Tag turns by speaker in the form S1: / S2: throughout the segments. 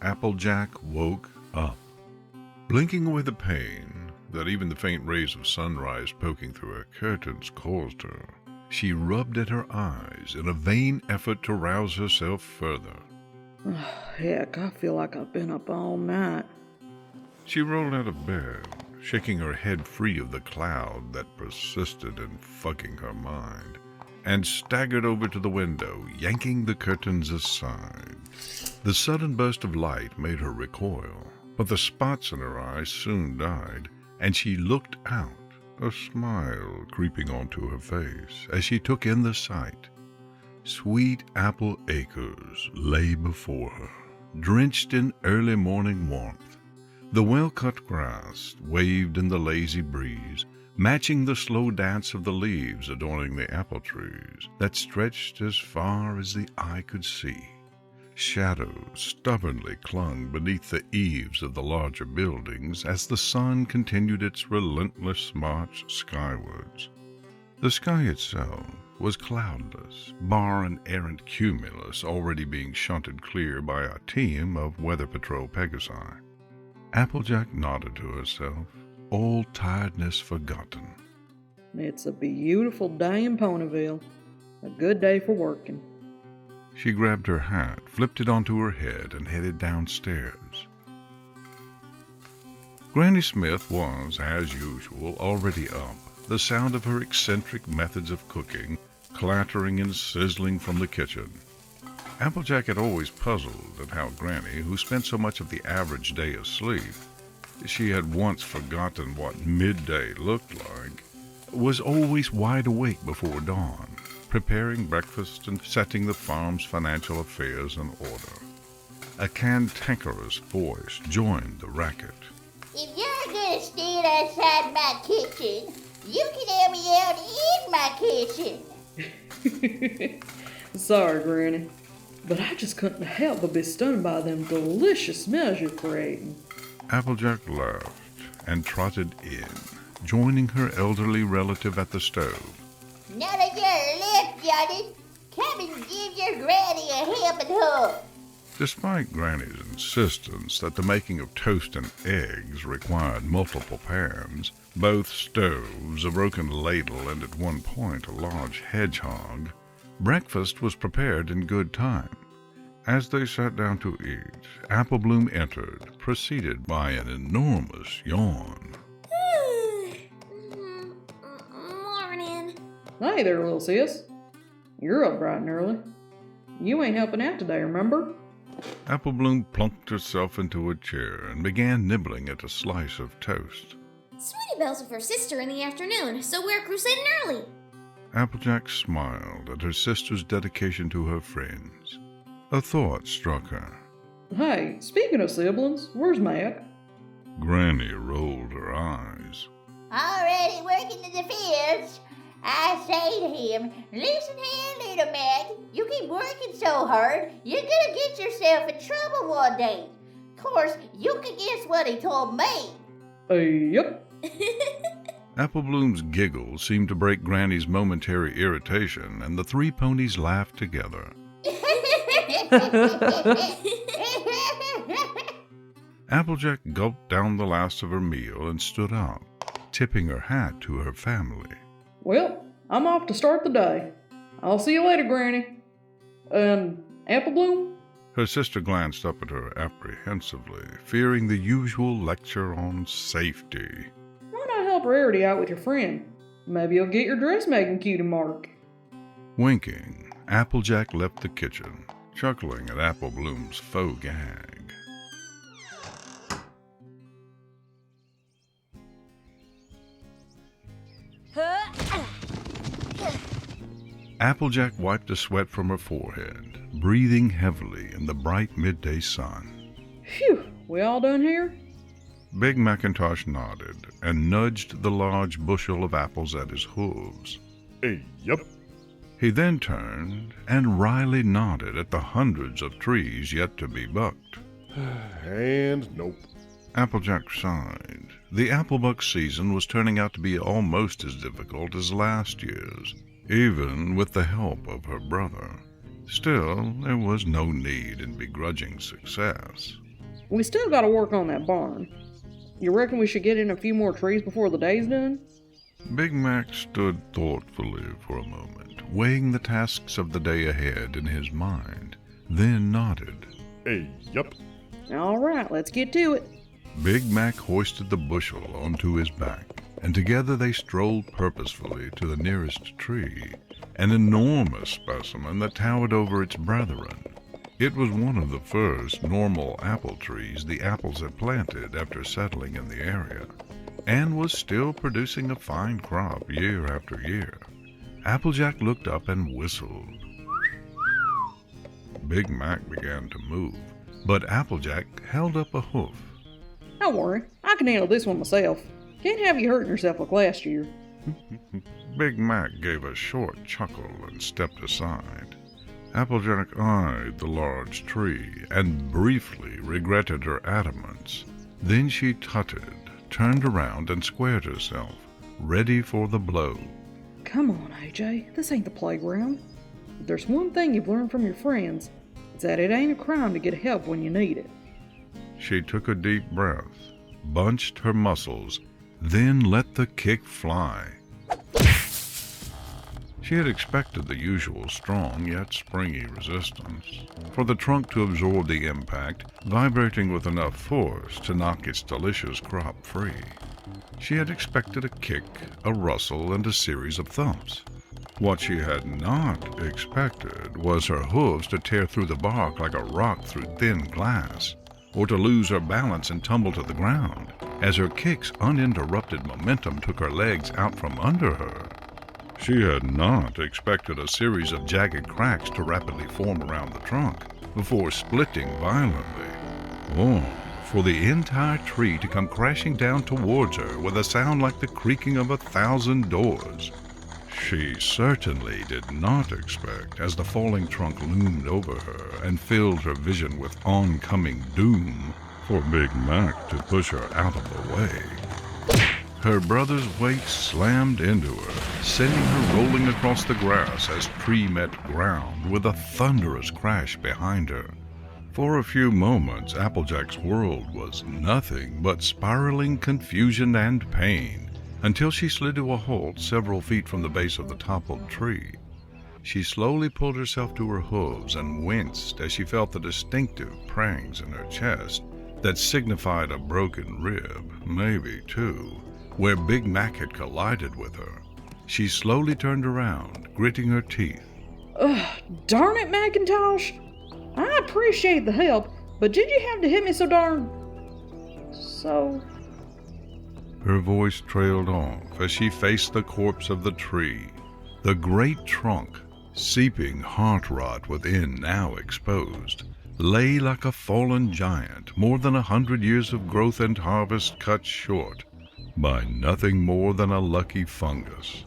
S1: Applejack woke up. Blinking away the pain that even the faint rays of sunrise poking through her curtains caused her, she rubbed at her eyes in a vain effort to rouse herself further.
S2: Heck, I feel like I've been up all night.
S1: She rolled out of bed, shaking her head free of the cloud that persisted in fucking her mind, and staggered over to the window, yanking the curtains aside. The sudden burst of light made her recoil, but the spots in her eyes soon died, and she looked out, a smile creeping onto her face as she took in the sight. Sweet apple acres lay before her, drenched in early morning warmth. The well-cut grass waved in the lazy breeze, matching the slow dance of the leaves adorning the apple trees that stretched as far as the eye could see. Shadows stubbornly clung beneath the eaves of the larger buildings as the sun continued its relentless march skywards. The sky itself was cloudless, bar an errant cumulus already being shunted clear by a team of Weather Patrol Pegasi. Applejack nodded to herself, all tiredness forgotten.
S2: It's a beautiful day in Ponyville. A good day for working.
S1: She grabbed her hat, flipped it onto her head, and headed downstairs. Granny Smith was, as usual, already up, the sound of her eccentric methods of cooking clattering and sizzling from the kitchen. Applejack had always puzzled at how Granny, who spent so much of the average day asleep, she had once forgotten what midday looked like, was always wide awake before dawn, preparing breakfast and setting the farm's financial affairs in order. A cantankerous voice joined the racket.
S3: If you're gonna stand outside my kitchen, you can help me out in my kitchen.
S2: Sorry, Granny, but I just couldn't help but be stunned by them delicious smells you're creating.
S1: Applejack laughed and trotted in, joining her elderly relative at the stove.
S3: None of your left, Johnny. Come and give your granny a helping hand.
S1: Despite Granny's insistence that the making of toast and eggs required multiple pans, both stoves, a broken ladle, and at one point a large hedgehog, breakfast was prepared in good time. As they sat down to eat, Apple Bloom entered, preceded by an enormous yawn.
S3: Morning.
S2: Hey there, little sis. You're up bright and early. You ain't helping out today, remember?
S1: Apple Bloom plunked herself into a chair and began nibbling at a slice of toast.
S4: Sweetie Belle's with her sister in the afternoon, so we're crusading early.
S1: Applejack smiled at her sister's dedication to her friends. A thought struck her.
S2: Hey, speaking of siblings, where's Mac?
S1: Granny rolled her eyes.
S3: Already working in the fields. I say to him, listen here, little Mac. You keep working so hard, you're gonna get yourself in trouble one day. Of course, you can guess what he told me.
S2: Yep.
S1: Apple Bloom's giggle seemed to break Granny's momentary irritation, and the three ponies laughed together. Applejack gulped down the last of her meal and stood up, tipping her hat to her family.
S2: Well, I'm off to start the day. I'll see you later, Granny. Apple Bloom?
S1: Her sister glanced up at her apprehensively, fearing the usual lecture on safety.
S2: Why not help Rarity out with your friend? Maybe you'll get your dressmaking cutie mark.
S1: Winking, Applejack left the kitchen, chuckling at Apple Bloom's faux gag. Applejack wiped the sweat from her forehead, breathing heavily in the bright midday sun.
S2: Phew, we all done here?
S1: Big Macintosh nodded and nudged the large bushel of apples at his hooves.
S5: Yep.
S1: He then turned and wryly nodded at the hundreds of trees yet to be bucked.
S5: And nope.
S1: Applejack sighed. The applebuck season was turning out to be almost as difficult as last year's, even with the help of her brother. Still, there was no need in begrudging success.
S2: We still gotta work on that barn. You reckon we should get in a few more trees before the day's done?
S1: Big Mac stood thoughtfully for a moment, weighing the tasks of the day ahead in his mind, then nodded.
S5: Yep.
S2: All right, let's get to it.
S1: Big Mac hoisted the bushel onto his back, and together they strolled purposefully to the nearest tree, an enormous specimen that towered over its brethren. It was one of the first normal apple trees the apples had planted after settling in the area, and was still producing a fine crop year after year. Applejack looked up and whistled. Big Mac began to move, but Applejack held up a hoof.
S2: Don't worry, I can handle this one myself. Can't have you hurting yourself like last year.
S1: Big Mac gave a short chuckle and stepped aside. Applejack eyed the large tree and briefly regretted her adamance. Then she tutted, turned around and squared herself, ready for the blow.
S2: Come on, AJ, this ain't the playground. If there's one thing you've learned from your friends, it's that it ain't a crime to get help when you need it.
S1: She took a deep breath, bunched her muscles, then let the kick fly. She had expected the usual strong yet springy resistance, for the trunk to absorb the impact, vibrating with enough force to knock its delicious crop free. She had expected a kick, a rustle, and a series of thumps. What she had not expected was her hooves to tear through the bark like a rock through thin glass, or to lose her balance and tumble to the ground, as her kick's uninterrupted momentum took her legs out from under her. She had not expected a series of jagged cracks to rapidly form around the trunk before splitting violently, or for the entire tree to come crashing down towards her with a sound like the creaking of 1,000 doors. She certainly did not expect, as the falling trunk loomed over her and filled her vision with oncoming doom, for Big Mac to push her out of the way. Her brother's weight slammed into her, sending her rolling across the grass as tree met ground with a thunderous crash behind her. For a few moments, Applejack's world was nothing but spiraling confusion and pain, until she slid to a halt several feet from the base of the toppled tree. She slowly pulled herself to her hooves and winced as she felt the distinctive prangs in her chest that signified a broken rib, maybe two, where Big Mac had collided with her. She slowly turned around, gritting her teeth.
S2: Ugh, darn it, Macintosh! I appreciate the help, but did you have to hit me so darn... so...
S1: Her voice trailed off as she faced the corpse of the tree. The great trunk, seeping heart rot within now exposed, lay like a fallen giant, more than 100 years of growth and harvest cut short by nothing more than a lucky fungus.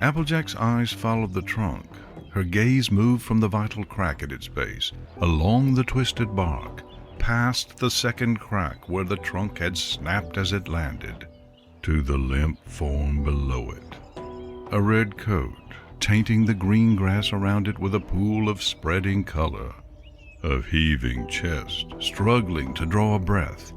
S1: Applejack's eyes followed the trunk. Her gaze moved from the vital crack at its base, along the twisted bark, past the second crack where the trunk had snapped as it landed, to the limp form below it. A red coat, tainting the green grass around it with a pool of spreading color. A heaving chest, struggling to draw a breath.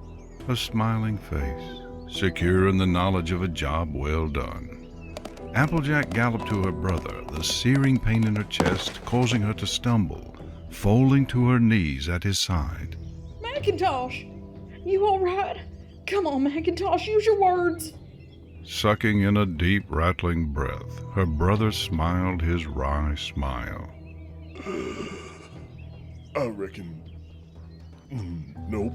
S1: A smiling face, secure in the knowledge of a job well done. Applejack galloped to her brother, the searing pain in her chest causing her to stumble, falling to her knees at his side.
S2: Macintosh! You alright? Come on, Macintosh, use your words!
S1: Sucking in a deep, rattling breath, her brother smiled his wry smile.
S5: I reckon... nope.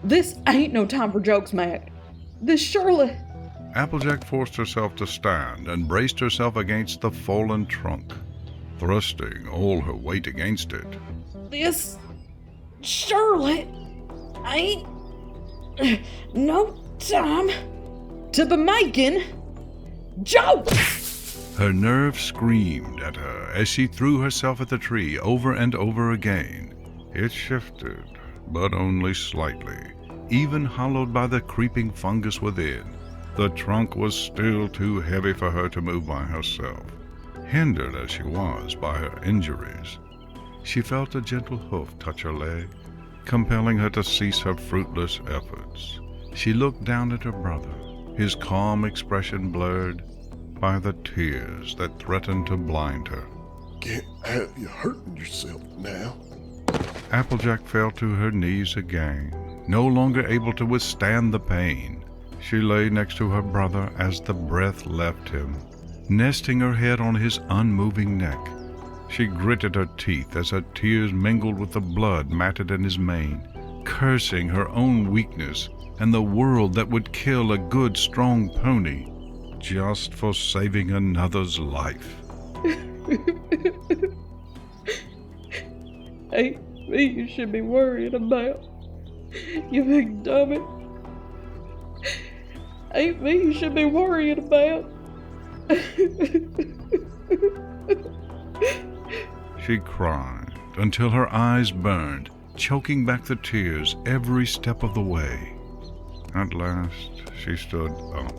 S2: This ain't no time for jokes, Mac. This surely...
S1: Applejack forced herself to stand and braced herself against the fallen trunk, thrusting all her weight against it.
S2: this surely ain't no time to be making jokes.
S1: Her nerves screamed at her as she threw herself at the tree over and over again. It shifted, but only slightly, even hollowed by the creeping fungus within. The trunk was still too heavy for her to move by herself, hindered as she was by her injuries. She felt a gentle hoof touch her leg, compelling her to cease her fruitless efforts. She looked down at her brother, his calm expression blurred by the tears that threatened to blind her.
S5: Can't have you hurting yourself now.
S1: Applejack fell to her knees again, no longer able to withstand the pain. She lay next to her brother as the breath left him, nesting her head on his unmoving neck. She gritted her teeth as her tears mingled with the blood matted in his mane, cursing her own weakness and the world that would kill a good, strong pony just for saving another's life.
S2: Ain't me you should be worrying about, you big dummy. Ain't me you should be worrying about.
S1: She cried until her eyes burned, choking back the tears every step of the way. At last, she stood up,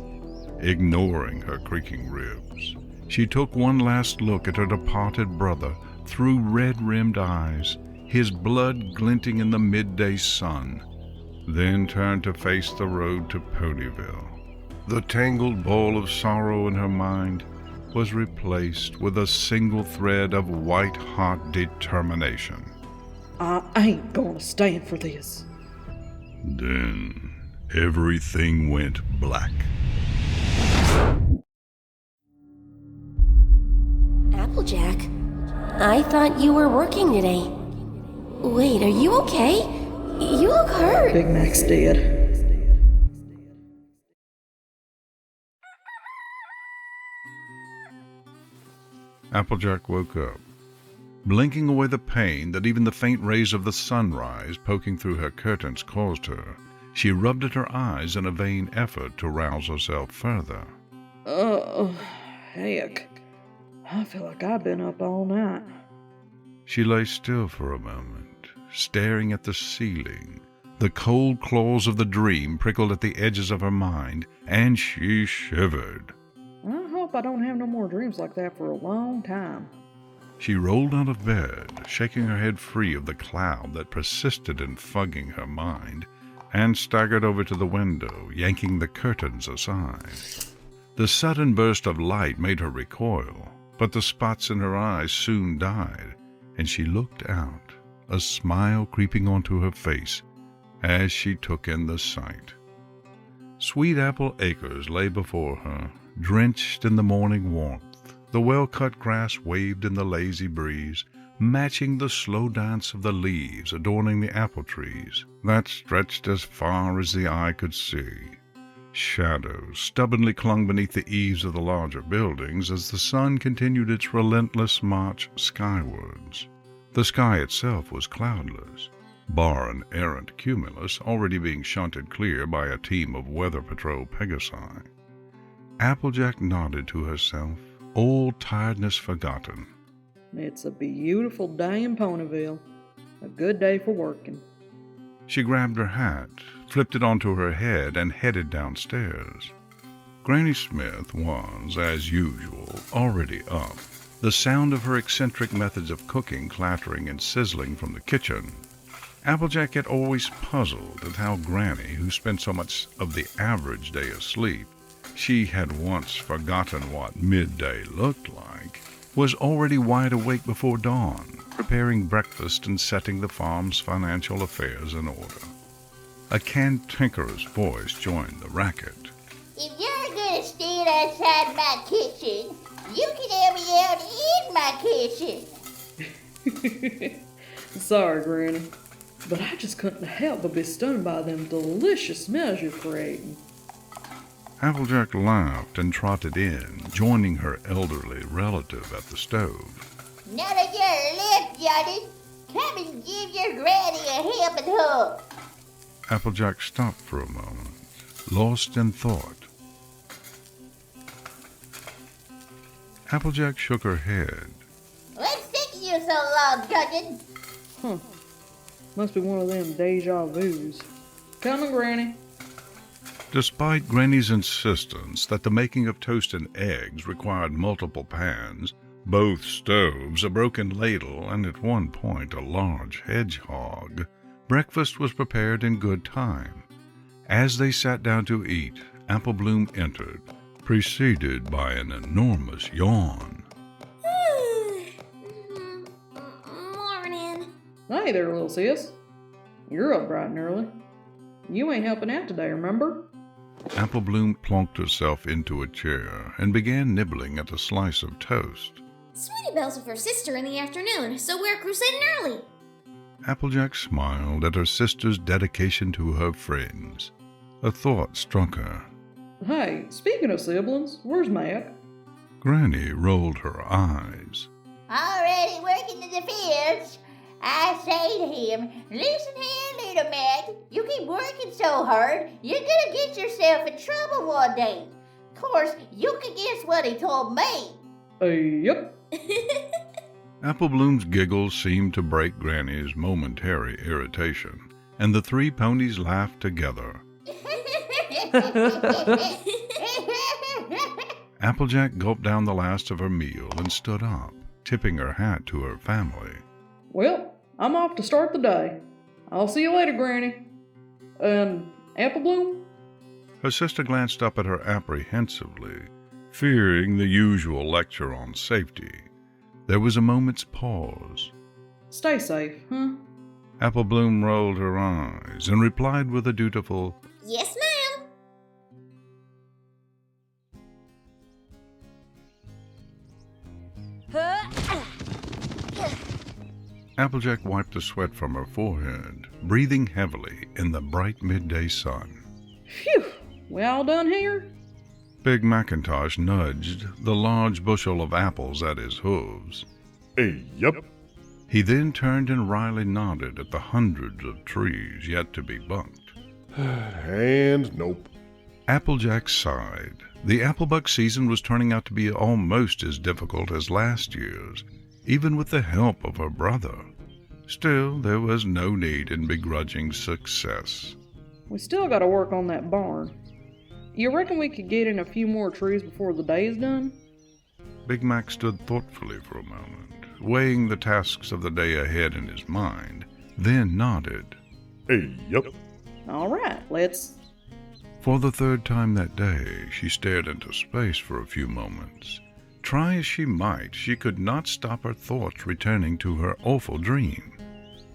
S1: ignoring her creaking ribs. She took one last look at her departed brother through red-rimmed eyes, his blood glinting in the midday sun, then turned to face the road to Ponyville. The tangled ball of sorrow in her mind was replaced with a single thread of white-hot determination.
S2: I ain't gonna stand for this.
S1: Then everything went black.
S6: Applejack, I thought you were working today. Wait, are you okay? You look hurt.
S2: Big Mac's dead.
S1: Applejack woke up. Blinking away the pain that even the faint rays of the sunrise poking through her curtains caused her, she rubbed at her eyes in a vain effort to rouse herself further.
S2: Oh, heck. I feel like I've been up all night.
S1: She lay still for a moment, staring at the ceiling. The cold claws of the dream prickled at the edges of her mind, and she shivered.
S2: I hope I don't have no more dreams like that for a long time.
S1: She rolled out of bed, shaking her head free of the cloud that persisted in fogging her mind, and staggered over to the window, yanking the curtains aside. The sudden burst of light made her recoil, but the spots in her eyes soon died, and she looked out, a smile creeping onto her face as she took in the sight. Sweet Apple Acres lay before her, drenched in the morning warmth. The well-cut grass waved in the lazy breeze, matching the slow dance of the leaves adorning the apple trees that stretched as far as the eye could see. Shadows stubbornly clung beneath the eaves of the larger buildings as the sun continued its relentless march skywards. The sky itself was cloudless, bar an errant cumulus already being shunted clear by a team of Weather Patrol Pegasi. Applejack nodded to herself, all tiredness forgotten.
S2: It's a beautiful day in Ponyville. A good day for working.
S1: She grabbed her hat, flipped it onto her head, and headed downstairs. Granny Smith was, as usual, already up, the sound of her eccentric methods of cooking clattering and sizzling from the kitchen. Applejack had always puzzled at how Granny, who spent so much of the average day asleep, she had once forgotten what midday looked like, was already wide awake before dawn, preparing breakfast and setting the farm's financial affairs in order. A cantankerous voice joined the racket.
S3: If you're gonna stand outside my kitchen, you can have me out in my kitchen.
S2: Sorry, Granny, but I just couldn't help but be stunned by them delicious smells you're creating.
S1: Applejack laughed and trotted in, joining her elderly relative at the stove.
S3: None of your left, Johnny. Come and give your granny a helping hand.
S1: Applejack stopped for a moment, lost in thought. Applejack shook her head.
S3: What's taking you so long, cousin?
S2: Must be one of them deja vus. Coming, Granny.
S1: Despite Granny's insistence that the making of toast and eggs required multiple pans, both stoves, a broken ladle, and at one point a large hedgehog, breakfast was prepared in good time. As they sat down to eat, Apple Bloom entered, preceded by an enormous yawn.
S4: Morning.
S2: Hey there, little sis. You're up bright and early. You ain't helping out today, remember?
S1: Apple Bloom plonked herself into a chair and began nibbling at a slice of toast.
S4: Sweetie Belle's with her sister in the afternoon, so we're crusading early.
S1: Applejack smiled at her sister's dedication to her friends. A thought struck her.
S2: Hey, speaking of siblings, where's Mac?
S1: Granny rolled her eyes.
S3: Already working in the fields. I say to him, listen here, little Mac. You keep working so hard, you're gonna get yourself in trouble one day. Of course, you can guess what he told me.
S2: Yep.
S1: Apple Bloom's giggles seemed to break Granny's momentary irritation, and the three ponies laughed together. Applejack gulped down the last of her meal and stood up, tipping her hat to her family.
S2: Well, I'm off to start the day. I'll see you later, Granny. Apple Bloom?
S1: Her sister glanced up at her apprehensively, fearing the usual lecture on safety. There was a moment's pause.
S2: Stay safe, huh?
S1: Apple Bloom rolled her eyes and replied with a dutiful,
S4: Yes, ma'am.
S1: Applejack wiped the sweat from her forehead, breathing heavily in the bright midday sun.
S2: Phew! We all done here?
S1: Big Macintosh nudged the large bushel of apples at his hooves.
S5: Yep.
S1: He then turned and wryly nodded at the hundreds of trees yet to be bunked.
S5: And nope.
S1: Applejack sighed. The applebuck season was turning out to be almost as difficult as last year's, even with the help of her brother. Still, there was no need in begrudging success.
S2: We still gotta work on that barn. You reckon we could get in a few more trees before the day is done?
S1: Big Mac stood thoughtfully for a moment, weighing the tasks of the day ahead in his mind, then nodded.
S5: Yep.
S2: All right, let's...
S1: For the third time that day, she stared into space for a few moments. Try as she might, she could not stop her thoughts returning to her awful dream.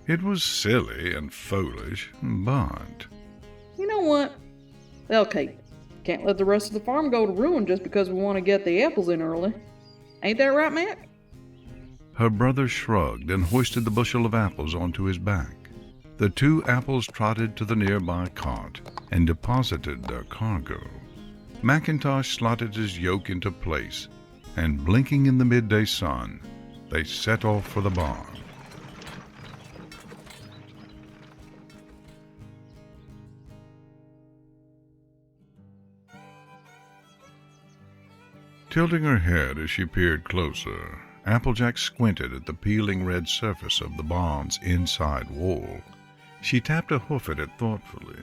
S1: It was silly and foolish, but...
S2: You know what? Okay, can't let the rest of the farm go to ruin just because we want to get the apples in early. Ain't that right, Mac?
S1: Her brother shrugged and hoisted the bushel of apples onto his back. The two apples trotted to the nearby cart and deposited their cargo. Macintosh slotted his yoke into place, and blinking in the midday sun, they set off for the barn. Tilting her head as she peered closer, Applejack squinted at the peeling red surface of the barn's inside wall. She tapped a hoof at it thoughtfully,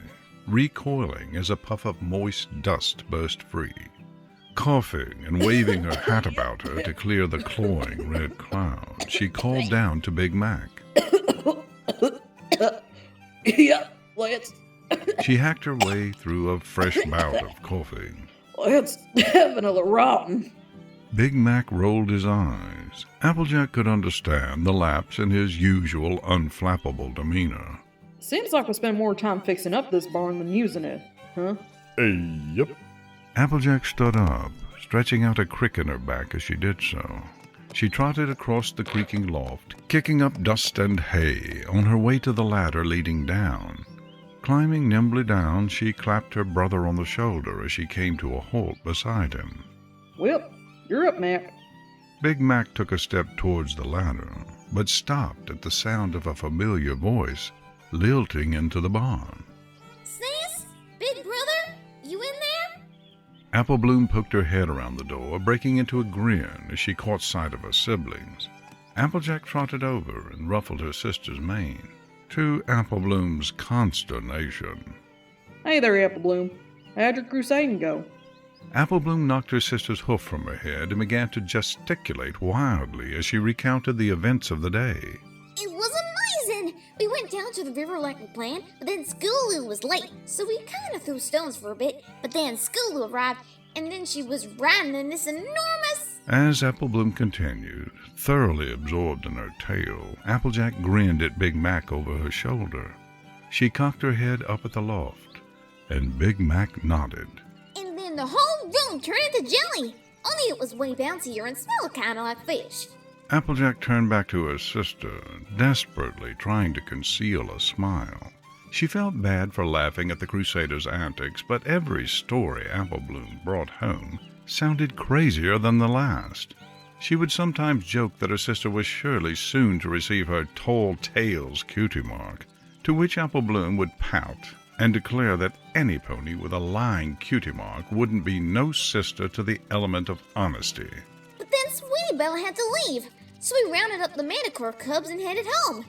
S1: recoiling as a puff of moist dust burst free. Coughing and waving her hat about her to clear the clawing red cloud, she called down to Big Mac.
S2: Yeah, let's...
S1: She hacked her way through a fresh bout of coughing.
S2: Let's have another rotten.
S1: Big Mac rolled his eyes. Applejack could understand the lapse in his usual unflappable demeanor.
S2: Seems like we spend more time fixing up this barn than using it, huh?
S5: Yep.
S1: Applejack stood up, stretching out a crick in her back as she did so. She trotted across the creaking loft, kicking up dust and hay on her way to the ladder leading down. Climbing nimbly down, she clapped her brother on the shoulder as she came to a halt beside him.
S2: Well, you're up, Mac.
S1: Big Mac took a step towards the ladder, but stopped at the sound of a familiar voice lilting into the barn.
S4: Sis? Big brother? You in there?
S1: Apple Bloom poked her head around the door, breaking into a grin as she caught sight of her siblings. Applejack trotted over and ruffled her sister's mane, to Apple Bloom's consternation.
S2: Hey there, Apple Bloom. How'd your crusading go?
S1: Apple Bloom knocked her sister's hoof from her head and began to gesticulate wildly as she recounted the events of the day.
S4: It was amazing! We went down to the river like we planned, but then Skulu was late, so we kind of threw stones for a bit, but then Skulu arrived, and then she was riding in this enormous...
S1: As Apple Bloom continued, thoroughly absorbed in her tale, Applejack grinned at Big Mac over her shoulder. She cocked her head up at the loft, and Big Mac nodded.
S4: And then the whole room turned into jelly, only it was way bouncier and smelled kind of like fish.
S1: Applejack turned back to her sister, desperately trying to conceal a smile. She felt bad for laughing at the Crusaders' antics, but every story Apple Bloom brought home sounded crazier than the last. She would sometimes joke that her sister was surely soon to receive her tall tales cutie mark, to which Apple Bloom would pout and declare that any pony with a lying cutie mark wouldn't be no sister to the element of honesty.
S4: But then Sweetie Belle had to leave, so we rounded up the Manticore cubs and headed home.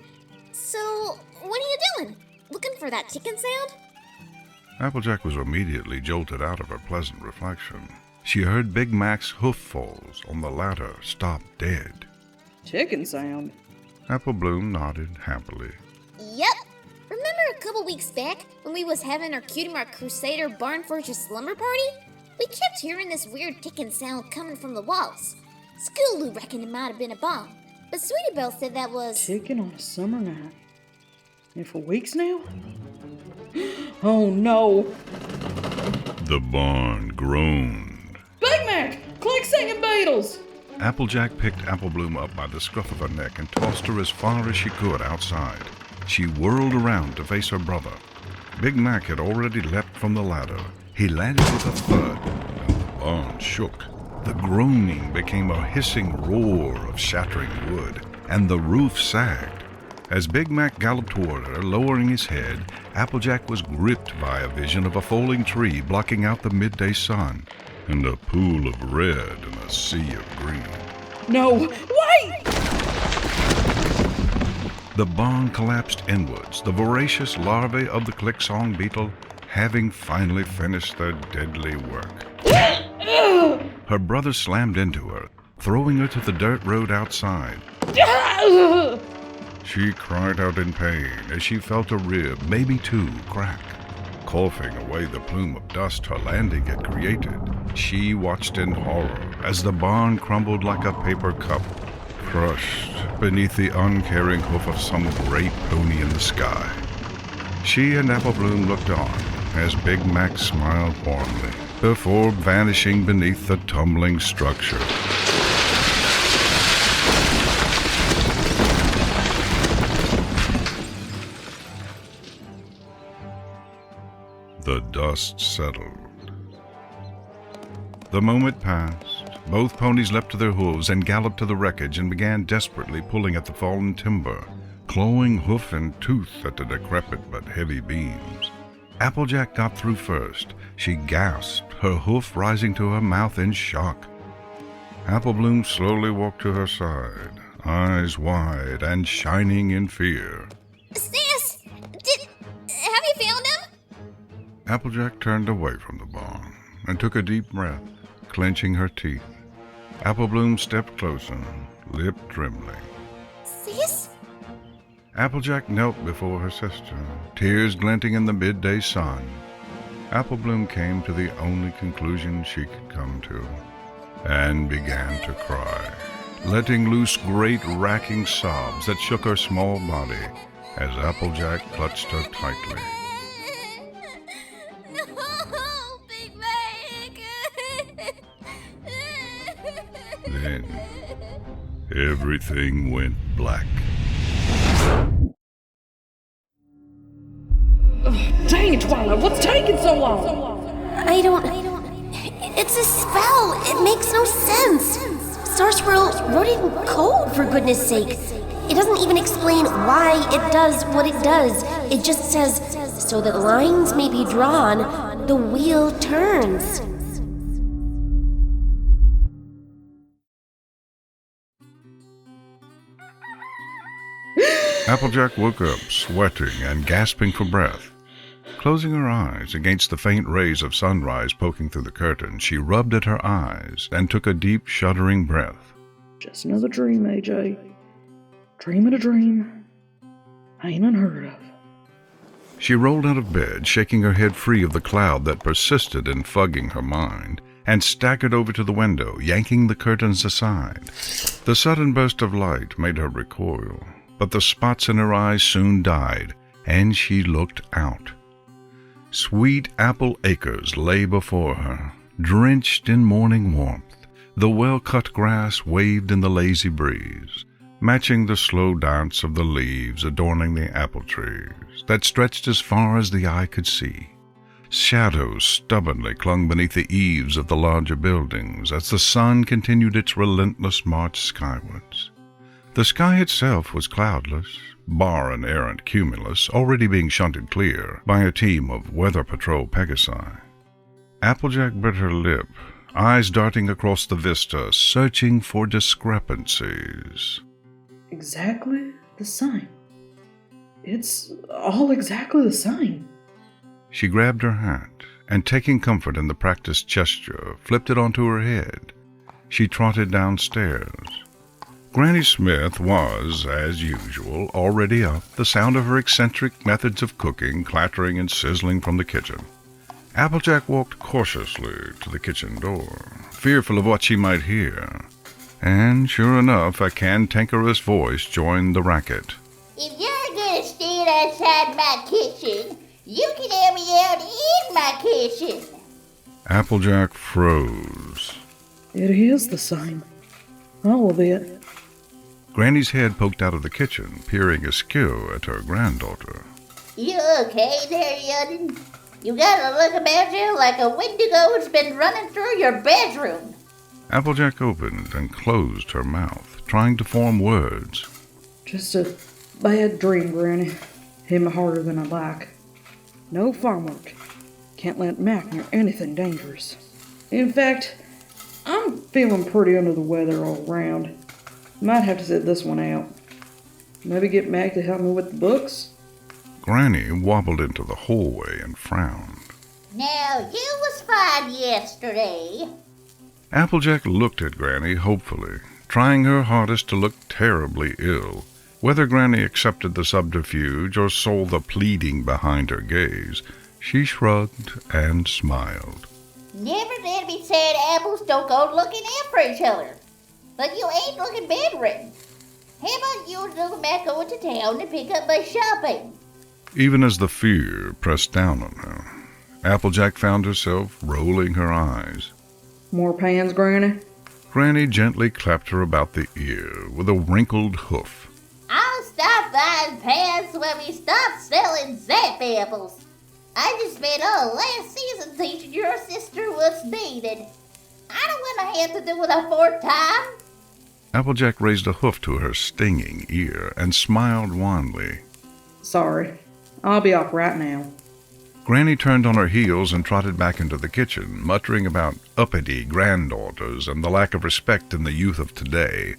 S4: So, what are you doing? Looking for that chicken sound?
S1: Applejack was immediately jolted out of her pleasant reflection. She heard Big Mac's hoof falls on the ladder stop dead.
S2: Chicken sound?
S1: Apple Bloom nodded happily.
S4: Yep. Remember a couple weeks back when we was having our Cutie Mark Crusader Barn Fortress slumber party? We kept hearing this weird ticking sound coming from the walls. Skulu reckoned it might have been a bomb, but Sweetie Belle said that was...
S2: Chicken on a summer night. And for weeks now? Oh no!
S1: The barn groaned.
S2: Big Mac! Click singing Beatles!
S1: Applejack picked Apple Bloom up by the scruff of her neck and tossed her as far as she could outside. She whirled around to face her brother. Big Mac had already leapt from the ladder. He landed with a thud, and the barn shook. The groaning became a hissing roar of shattering wood, and the roof sagged. As Big Mac galloped toward her, lowering his head, Applejack was gripped by a vision of a falling tree blocking out the midday sun, and a pool of red and a sea of green.
S2: No! Wait!
S1: The barn collapsed inwards, the voracious larvae of the click-song beetle having finally finished their deadly work. Her brother slammed into her, throwing her to the dirt road outside. She cried out in pain as she felt a rib, maybe two, crack. Coughing away the plume of dust her landing had created, she watched in horror as the barn crumbled like a paper cup, crushed beneath the uncaring hoof of some great pony in the sky. She and Apple Bloom looked on as Big Mac smiled warmly before vanishing beneath the tumbling structure. The dust settled. The moment passed. Both ponies leapt to their hooves and galloped to the wreckage and began desperately pulling at the fallen timber, clawing hoof and tooth at the decrepit but heavy beams. Applejack got through first. She gasped, her hoof rising to her mouth in shock. Apple Bloom slowly walked to her side, eyes wide and shining in fear.
S4: Sis! Have you found him?
S1: Applejack turned away from the barn and took a deep breath, clenching her teeth. Apple Bloom stepped closer, lip trembling.
S4: Sis?
S1: Applejack knelt before her sister, tears glinting in the midday sun. Apple Bloom came to the only conclusion she could come to, and began to cry, letting loose great racking sobs that shook her small body as Applejack clutched her tightly.
S4: No, Big Mac!
S1: Then, everything went black.
S2: Dang it, Twilight, what's taking so long?
S6: I don't... It's a spell. It makes no sense. Star Squirrel wrote it in code, for goodness sake. It doesn't even explain why it does what it does. It just says, so that lines may be drawn, the wheel turns.
S1: Applejack woke up, sweating and gasping for breath. Closing her eyes against the faint rays of sunrise poking through the curtain, she rubbed at her eyes and took a deep, shuddering breath.
S2: Just another dream, AJ. Dreaming a dream. Ain't unheard of.
S1: She rolled out of bed, shaking her head free of the cloud that persisted in fogging her mind, and staggered over to the window, yanking the curtains aside. The sudden burst of light made her recoil, but the spots in her eyes soon died, and she looked out. Sweet apple acres lay before her, drenched in morning warmth. The well-cut grass waved in the lazy breeze, matching the slow dance of the leaves adorning the apple trees that stretched as far as the eye could see. Shadows stubbornly clung beneath the eaves of the larger buildings as the sun continued its relentless march skywards. The sky itself was cloudless, bar an errant cumulus already being shunted clear by a team of Weather Patrol Pegasi. Applejack bit her lip, eyes darting across the vista, searching for discrepancies.
S2: Exactly the same. It's all exactly the same.
S1: She grabbed her hat, and taking comfort in the practiced gesture, flipped it onto her head. She trotted downstairs. Granny Smith was, as usual, already up, the sound of her eccentric methods of cooking clattering and sizzling from the kitchen. Applejack walked cautiously to the kitchen door, fearful of what she might hear. And sure enough, a cantankerous voice joined the racket.
S3: If you're gonna stand outside my kitchen, you can have me out in my kitchen.
S1: Applejack froze.
S2: It is the same. All of it.
S1: Granny's head poked out of the kitchen, peering askew at her granddaughter.
S3: You okay there, youngin'? You gotta look about you like a wendigo's been running through your bedroom.
S1: Applejack opened and closed her mouth, trying to form words.
S2: Just a bad dream, Granny. Hit me harder than I like. No farm work. Can't let Mac near anything dangerous. In fact, I'm feeling pretty under the weather all around. Might have to sit this one out. Maybe get Mac to help me with the books?
S1: Granny wobbled into the hallway and frowned.
S3: Now, you was fine yesterday.
S1: Applejack looked at Granny hopefully, trying her hardest to look terribly ill. Whether Granny accepted the subterfuge or saw the pleading behind her gaze, she shrugged and smiled.
S3: Never let me say apples don't go looking out for each other. But you ain't looking bedridden. How about you and little Mac going to town to pick up my shopping?
S1: Even as the fear pressed down on her, Applejack found herself rolling her eyes.
S2: More pans, Granny?
S1: Granny gently clapped her about the ear with a wrinkled hoof.
S3: I'll stop buying pans when we stop selling zap apples. I just spent all last season teaching your sister what's needed. I don't want to have to do it a fourth time.
S1: Applejack raised a hoof to her stinging ear and smiled wanly.
S2: Sorry. I'll be off right now.
S1: Granny turned on her heels and trotted back into the kitchen, muttering about uppity granddaughters and the lack of respect in the youth of today,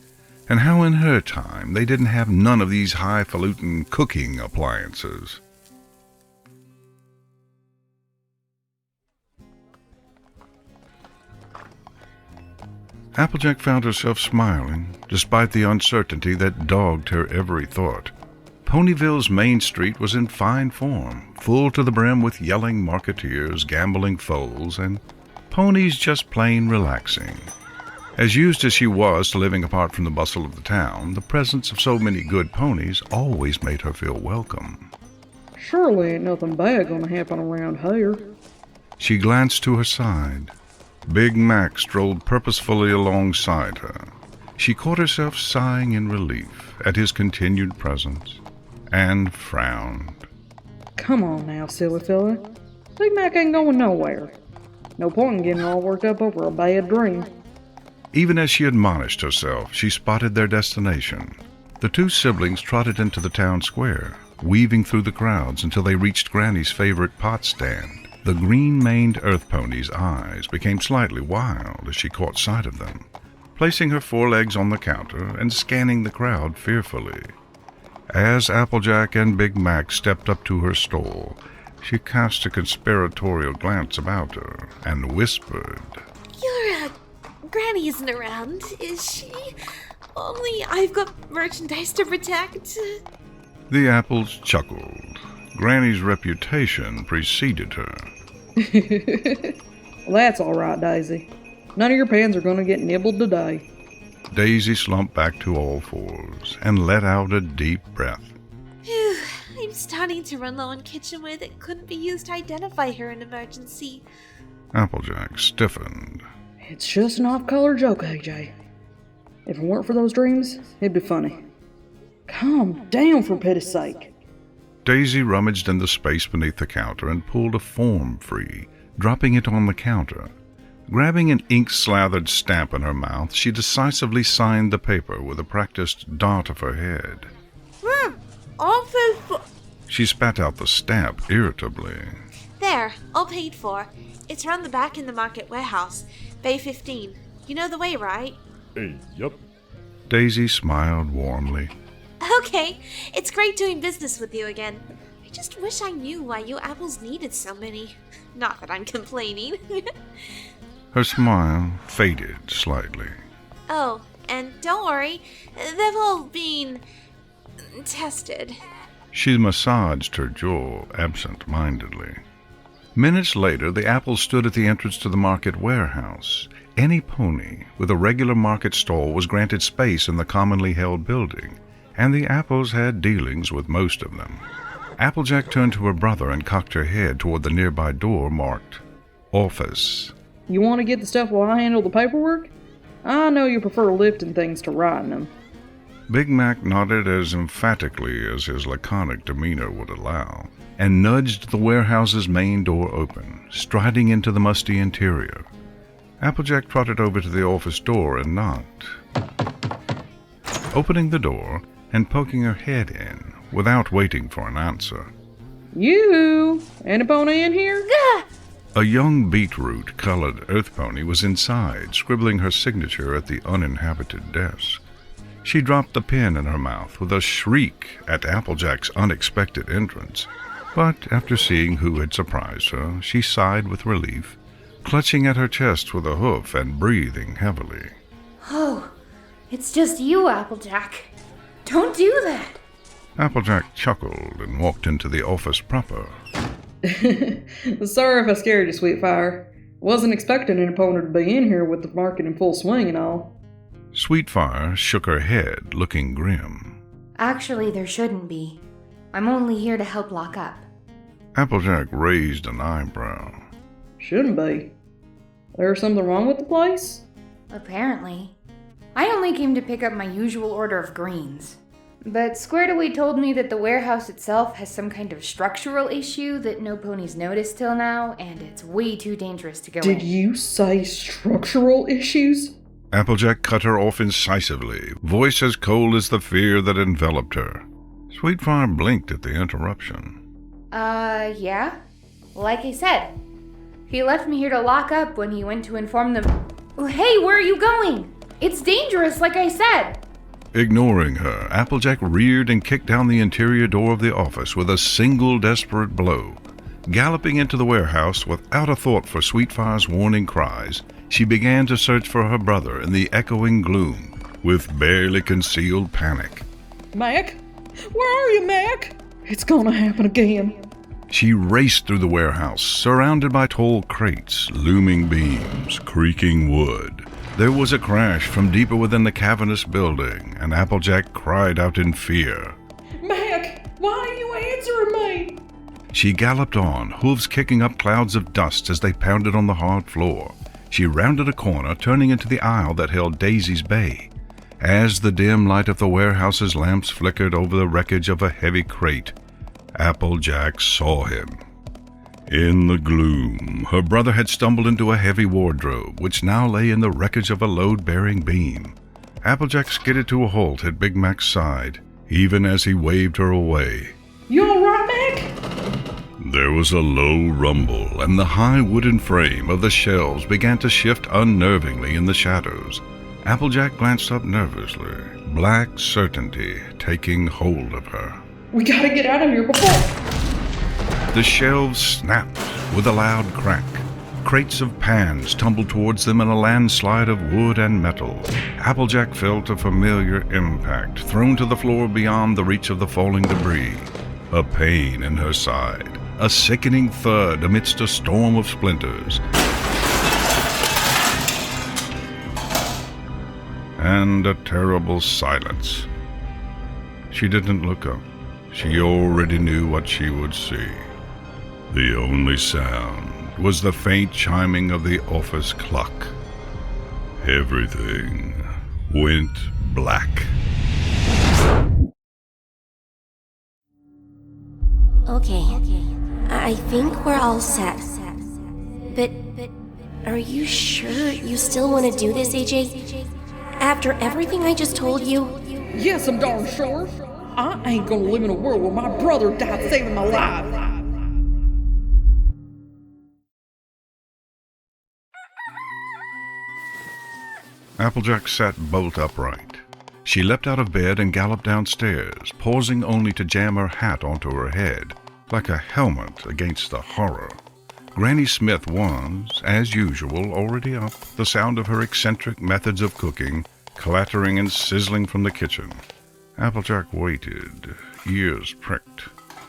S1: and how in her time they didn't have none of these highfalutin cooking appliances. Applejack found herself smiling, despite the uncertainty that dogged her every thought. Ponyville's Main Street was in fine form, full to the brim with yelling marketeers, gambling foals, and ponies just plain relaxing. As used as she was to living apart from the bustle of the town, the presence of so many good ponies always made her feel welcome.
S2: Surely ain't nothing bad gonna happen around here.
S1: She glanced to her side. Big Mac strolled purposefully alongside her. She caught herself sighing in relief at his continued presence, and frowned.
S2: Come on now, silly fella. Big Mac ain't going nowhere. No point in getting all worked up over a bad dream.
S1: Even as she admonished herself, she spotted their destination, The two siblings trotted into the town square, weaving through the crowds until they reached Granny's favorite pot stand. The green-maned earth pony's eyes became slightly wild as she caught sight of them, placing her forelegs on the counter and scanning the crowd fearfully. As Applejack and Big Mac stepped up to her stall, she cast a conspiratorial glance about her and whispered,
S7: Your Granny isn't around, is she? Only I've got merchandise to protect.
S1: The apples chuckled. Granny's reputation preceded her.
S2: Well, that's all right, Daisy. None of your pans are going to get nibbled today.
S1: Daisy slumped back to all fours and let out a deep breath.
S7: Phew, I'm starting to run low on kitchenware that couldn't be used to identify her in emergency.
S1: Applejack stiffened.
S2: It's just an off-color joke, AJ. If it weren't for those dreams, it'd be funny. Calm down, for pity's sake.
S1: Daisy rummaged in the space beneath the counter and pulled a form free, dropping it on the counter. Grabbing an ink-slathered stamp in her mouth, she decisively signed the paper with a practiced dart of her head. She spat out the stamp irritably.
S7: There, all paid for. It's around the back in the market warehouse, Bay 15. You know the way, right?
S5: Yup.
S1: Daisy smiled warmly.
S7: Okay, it's great doing business with you again. I just wish I knew why you apples needed so many. Not that I'm complaining.
S1: Her smile faded slightly.
S7: Oh, and don't worry, they've all been tested.
S1: She massaged her jaw absent-mindedly. Minutes later, the apples stood at the entrance to the market warehouse. Any pony with a regular market stall was granted space in the commonly held building, and the apples had dealings with most of them. Applejack turned to her brother and cocked her head toward the nearby door marked Office.
S2: You want to get the stuff while I handle the paperwork? I know you prefer lifting things to writing them.
S1: Big Mac nodded as emphatically as his laconic demeanor would allow, and nudged the warehouse's main door open, striding into the musty interior. Applejack trotted over to the office door and knocked. Opening the door and poking her head in, without waiting for an answer.
S2: You! Any pony in here?
S1: A young beetroot-colored earth pony was inside, scribbling her signature at the uninhabited desk. She dropped the pen in her mouth with a shriek at Applejack's unexpected entrance, but after seeing who had surprised her, she sighed with relief, clutching at her chest with a hoof and breathing heavily.
S8: Oh, it's just you, Applejack. Don't do that.
S1: Applejack chuckled and walked into the office proper.
S2: Sorry if I scared you, Sweetfire. Wasn't expecting an opponent to be in here with the market in full swing and all.
S1: Sweetfire shook her head, looking grim.
S8: Actually, there shouldn't be. I'm only here to help lock up.
S1: Applejack raised an eyebrow.
S2: Shouldn't be. There's something wrong with the place?
S8: Apparently. I only came to pick up my usual order of greens. But Squared Away told me that the warehouse itself has some kind of structural issue that no ponies noticed till now, and it's way too dangerous to go in.
S2: Did you say structural issues?
S1: Applejack cut her off incisively, voice as cold as the fear that enveloped her. Sweetfire blinked at the interruption.
S8: Yeah? Like I said, he left me here to lock up when he went to inform them. Hey, where are you going? It's dangerous, like I said.
S1: Ignoring her, Applejack reared and kicked down the interior door of the office with a single desperate blow. Galloping into the warehouse without a thought for Sweetfire's warning cries, she began to search for her brother in the echoing gloom, with barely concealed panic.
S2: Mac? Where are you, Mac? It's gonna happen again.
S1: She raced through the warehouse, surrounded by tall crates, looming beams, creaking wood. There was a crash from deeper within the cavernous building, and Applejack cried out in fear.
S2: Mac, why are you answering me?
S1: She galloped on, hooves kicking up clouds of dust as they pounded on the hard floor. She rounded a corner, turning into the aisle that held Daisy's bay. As the dim light of the warehouse's lamps flickered over the wreckage of a heavy crate, Applejack saw him. In the gloom, her brother had stumbled into a heavy wardrobe, which now lay in the wreckage of a load-bearing beam. Applejack skidded to a halt at Big Mac's side, even as he waved her away.
S2: You alright, Mac?
S1: There was a low rumble, and the high wooden frame of the shelves began to shift unnervingly in the shadows. Applejack glanced up nervously, black certainty taking hold of her.
S2: We gotta get out of here before...
S1: The shelves snapped with a loud crack. Crates of pans tumbled towards them in a landslide of wood and metal. Applejack felt a familiar impact, thrown to the floor beyond the reach of the falling debris. A pain in her side, a sickening thud amidst a storm of splinters. And a terrible silence. She didn't look up. She already knew what she would see. The only sound was the faint chiming of the office clock. Everything went black.
S6: Okay, I think we're all set. But are you sure you still want to do this, AJ? After everything I just told you?
S2: Yes, I'm darn sure. I ain't gonna live in a world where my brother died saving my life.
S1: Applejack sat bolt upright. She leapt out of bed and galloped downstairs, pausing only to jam her hat onto her head, like a helmet against the horror. Granny Smith was, as usual, already up, the sound of her eccentric methods of cooking clattering and sizzling from the kitchen. Applejack waited, ears pricked.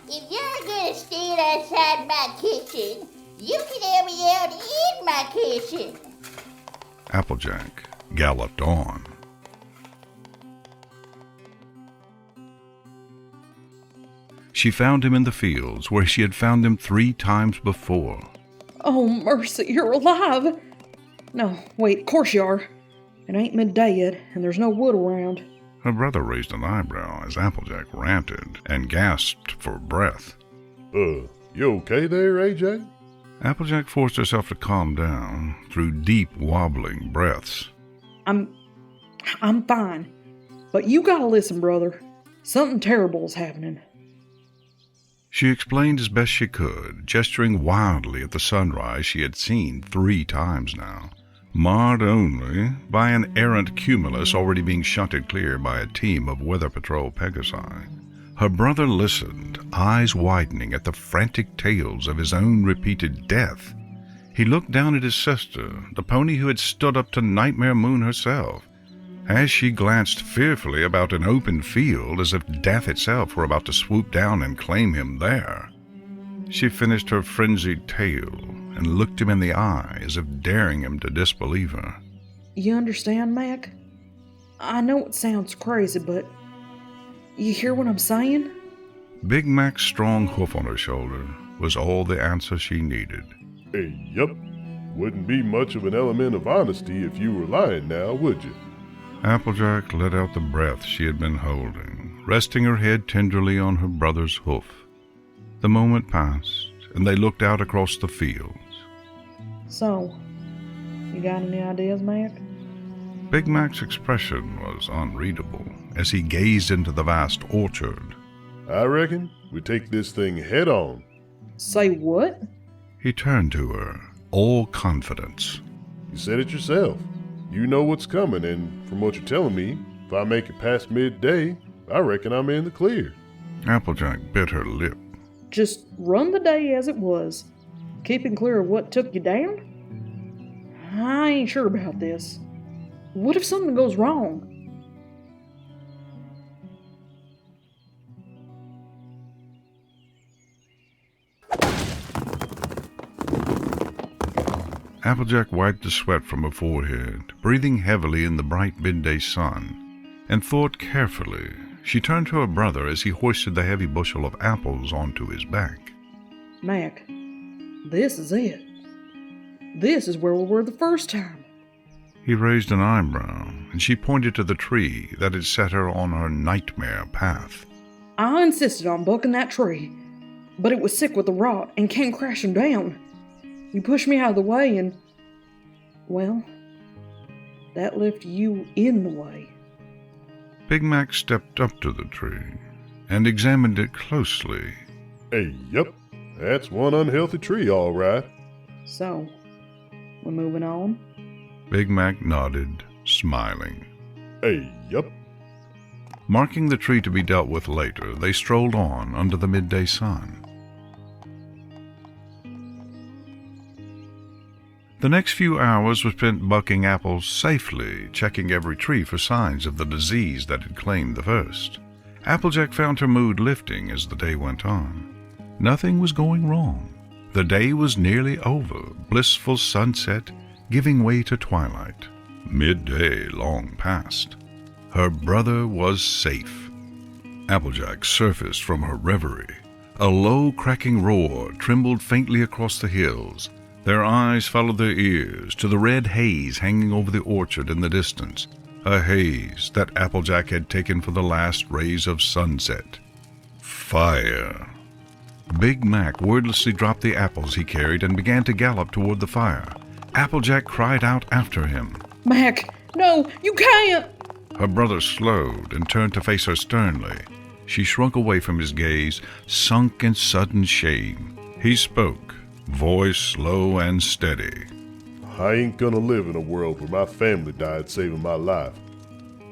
S3: If you're gonna stand outside my kitchen, you can have me out in my kitchen.
S1: Applejack galloped on. She found him in the fields, where she had found him 3 times before.
S2: Oh, mercy, you're alive. No, wait, of course you are. It ain't midday yet, and there's no wood around.
S1: Her brother raised an eyebrow as Applejack ranted and gasped for breath.
S5: You okay there, AJ?
S1: Applejack forced herself to calm down through deep, wobbling breaths.
S2: I'm fine. But you gotta listen, brother. Something terrible is happening.
S1: She explained as best she could, gesturing wildly at the sunrise she had seen 3 times now, marred only by an errant cumulus already being shunted clear by a team of Weather Patrol Pegasi. Her brother listened, eyes widening at the frantic tales of his own repeated death. He looked down at his sister, the pony who had stood up to Nightmare Moon herself, as she glanced fearfully about an open field as if death itself were about to swoop down and claim him there. She finished her frenzied tale and looked him in the eye as if daring him to disbelieve her.
S2: You understand, Mac? I know it sounds crazy, but you hear what I'm saying?
S1: Big Mac's strong hoof on her shoulder was all the answer she needed.
S5: Hey, yup. Wouldn't be much of an element of honesty if you were lying now, would you?
S1: Applejack let out the breath she had been holding, resting her head tenderly on her brother's hoof. The moment passed, and they looked out across the fields.
S2: So, you got any ideas, Mac?
S1: Big Mac's expression was unreadable as he gazed into the vast orchard.
S5: I reckon we take this thing head on.
S2: Say what?
S1: He turned to her, all confidence.
S5: You said it yourself. You know what's coming, and from what you're telling me, if I make it past midday, I reckon I'm in the clear.
S1: Applejack bit her lip.
S2: Just run the day as it was, keeping clear of what took you down? I ain't sure about this. What if something goes wrong?
S1: Applejack wiped the sweat from her forehead, breathing heavily in the bright midday sun, and thought carefully. She turned to her brother as he hoisted the heavy bushel of apples onto his back.
S2: Mac, this is it. This is where we were the first time.
S1: He raised an eyebrow, and she pointed to the tree that had set her on her nightmare path.
S2: I insisted on bucking that tree, but it was sick with the rot and came crashing down. You pushed me out of the way and, well, that left you in the way.
S1: Big Mac stepped up to the tree and examined it closely.
S5: Hey, yup, that's one unhealthy tree, all right.
S2: So, we're moving on?
S1: Big Mac nodded, smiling.
S5: Hey, yup.
S1: Marking the tree to be dealt with later, they strolled on under the midday sun. The next few hours were spent bucking apples safely, checking every tree for signs of the disease that had claimed the first. Applejack found her mood lifting as the day went on. Nothing was going wrong. The day was nearly over, blissful sunset giving way to twilight. Midday long past. Her brother was safe. Applejack surfaced from her reverie. A low, cracking roar trembled faintly across the hills. Their eyes followed their ears to the red haze hanging over the orchard in the distance, a haze that Applejack had taken for the last rays of sunset. Fire. Big Mac wordlessly dropped the apples he carried and began to gallop toward the fire. Applejack cried out after him.
S2: Mac, no, you can't!
S1: Her brother slowed and turned to face her sternly. She shrunk away from his gaze, sunk in sudden shame. He spoke, voice low and steady.
S5: I ain't gonna live in a world where my family died saving my life.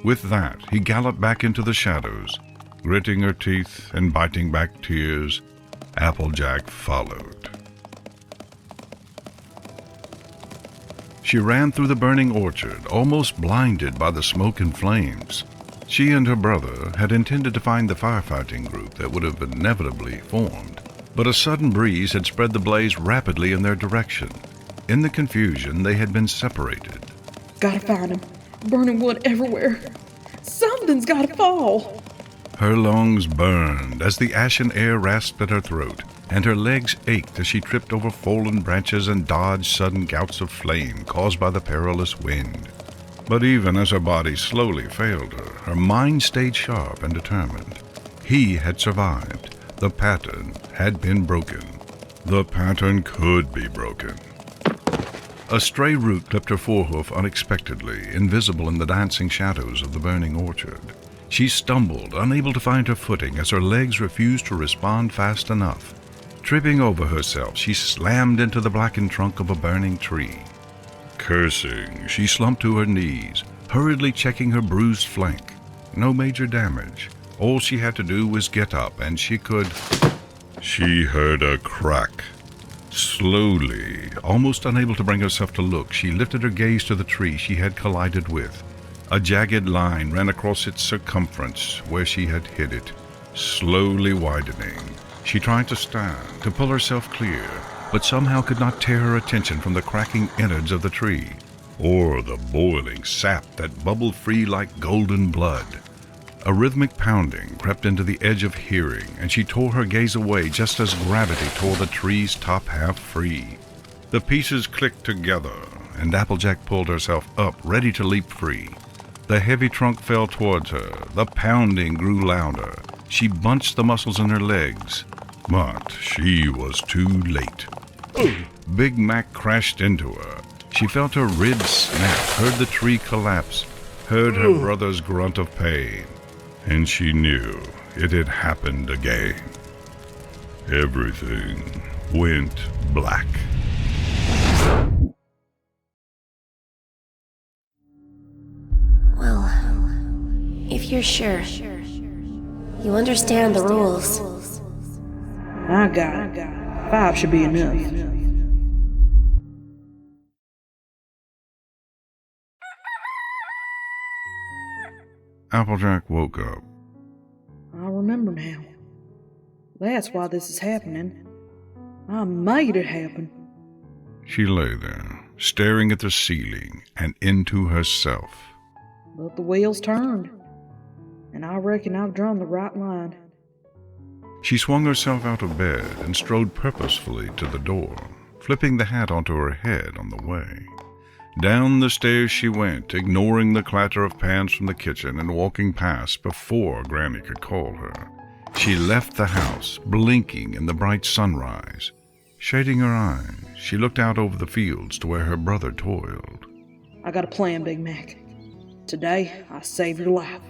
S1: With that, he galloped back into the shadows, gritting her teeth and biting back tears. Applejack followed. She ran through the burning orchard, almost blinded by the smoke and flames. She and her brother had intended to find the firefighting group that would have inevitably formed, but a sudden breeze had spread the blaze rapidly in their direction. In the confusion, they had been separated.
S2: Gotta find him. Burning wood everywhere. Something's gotta fall.
S1: Her lungs burned as the ashen air rasped at her throat, and her legs ached as she tripped over fallen branches and dodged sudden gouts of flame caused by the perilous wind. But even as her body slowly failed her mind stayed sharp and determined. He had survived. The pattern had been broken. The pattern could be broken. A stray root clipped her forehoof unexpectedly, invisible in the dancing shadows of the burning orchard. She stumbled, unable to find her footing as her legs refused to respond fast enough. Tripping over herself, she slammed into the blackened trunk of a burning tree. Cursing, she slumped to her knees, hurriedly checking her bruised flank. No major damage. All she had to do was get up, and she could... She heard a crack. Slowly, almost unable to bring herself to look, she lifted her gaze to the tree she had collided with. A jagged line ran across its circumference where she had hit it, slowly widening. She tried to stand, to pull herself clear, but somehow could not tear her attention from the cracking innards of the tree, or the boiling sap that bubbled free like golden blood. A rhythmic pounding crept into the edge of hearing, and she tore her gaze away just as gravity tore the tree's top half free. The pieces clicked together, and Applejack pulled herself up, ready to leap free. The heavy trunk fell towards her. The pounding grew louder. She bunched the muscles in her legs, but she was too late. Big Mac crashed into her. She felt her ribs snap, heard the tree collapse, heard her brother's grunt of pain, and she knew it had happened again. Everything went black.
S6: Well, if you're sure, you understand the rules.
S2: I got it. 5 should be enough.
S1: Applejack woke up.
S2: I remember now. That's why this is happening. I made it happen.
S1: She lay there, staring at the ceiling and into herself.
S2: But the wheels turned. And I reckon I've drawn the right line.
S1: She swung herself out of bed and strode purposefully to the door, flipping the hat onto her head on the way. Down the stairs she went, ignoring the clatter of pans from the kitchen and walking past before Granny could call her. She left the house, blinking in the bright sunrise. Shading her eyes, she looked out over the fields to where her brother toiled.
S2: I got a plan, Big Mac. Today, I saved your life.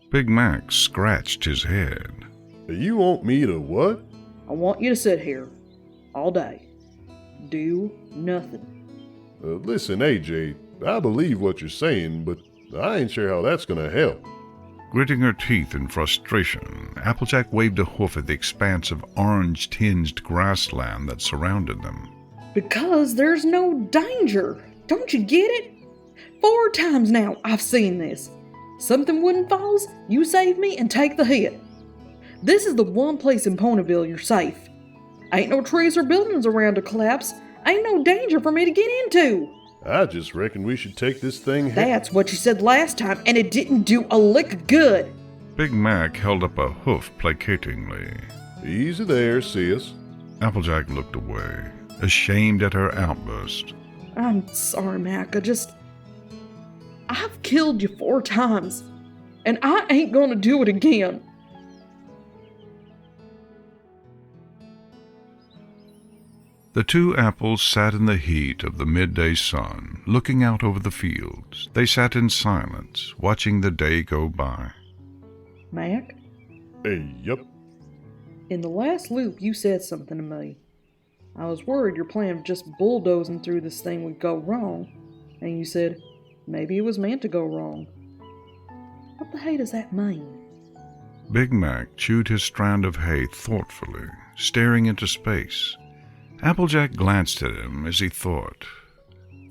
S1: Big Mac scratched his head.
S5: You want me to what?
S2: I want you to sit here all day. Do nothing.
S5: Listen, AJ, I believe what you're saying, but I ain't sure how that's gonna help.
S1: Gritting her teeth in frustration, Applejack waved a hoof at the expanse of orange-tinged grassland that surrounded them.
S2: Because there's no danger. Don't you get it? 4 times now I've seen this. Something wooden falls, you save me and take the hit. This is the one place in Ponyville you're safe. Ain't no trees or buildings around to collapse. Ain't no danger for me to get into.
S5: I just reckon we should take this thing.
S2: That's what you said last time, and it didn't do a lick of good.
S1: Big Mac held up a hoof placatingly.
S5: Easy there, sis.
S1: Applejack looked away, ashamed at her outburst.
S2: I'm sorry, Mac. I've killed you 4 times, and I ain't gonna do it again.
S1: The 2 apples sat in the heat of the midday sun, looking out over the fields. They sat in silence, watching the day go by.
S2: Mac,
S5: Hey, yup.
S2: in the last loop you said something to me. I was worried your plan of just bulldozing through this thing would go wrong, and you said maybe it was meant to go wrong. What the hell does that mean?
S1: Big Mac chewed his strand of hay thoughtfully, staring into space. Applejack glanced at him as he thought.